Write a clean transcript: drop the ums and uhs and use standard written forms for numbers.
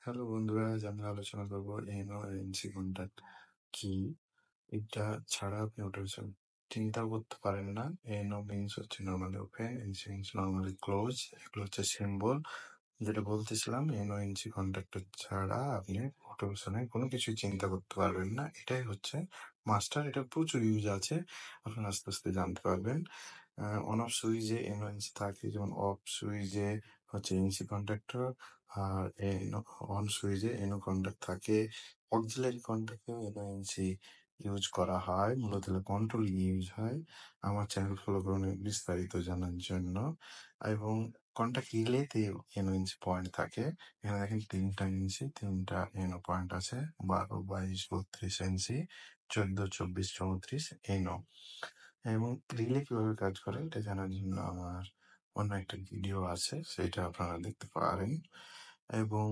Hello বন্ধুরা, আজ আমরা আলোচনা করব এনো এনসি কন্ট্যাক্ট কি। এটা ছাড়া আপনি অটোমেশন চিন্তাও করতে পারেন না। এনো মিনস হচ্ছে normally open, NC means normally close. এগুলো হচ্ছে সিম্বল। যেটা বলতেছিলাম, এনো এনসি কন্ট্যাক্ট ছাড়া আপনি অটোমেশনে কোনো কিছু চিন্তা করতে পারবেন না। এটাই হচ্ছে মাস্টার। এটা প্রচুর ইউজ আছে, আপনি আস্তে আস্তে জানতে পারবেন। অন অফ সুইচে এনো এনসি থাকে, যেমন অফ সুইচে হচ্ছে এনসি কন্ট্যাক্টর, আর অন সুইচে এনো কন্ট্যাক্ট থাকে। অক্সিলারি কন্ট্যাক্টেও এনো এনসি ইউজ করা হয়, মূলত কন্ট্রোল ইউজ হয়। আমার চ্যানেল ফলো করুন বিস্তারিত জানার জন্য। এবং কন্ট্যাক্ট রিলেতে এনো এনসি পয়েন্ট থাকে। এখানে দেখেন তিনটা এনো পয়েন্ট আছে, 12, 22, 32 এনসি, 14, 24, 34 এনো। এবং রিলে কিভাবে কাজ করে এটা জানার জন্য আমার অন্য একটা ভিডিও আছে, সেটা আপনারা দেখতে পারেন। এবং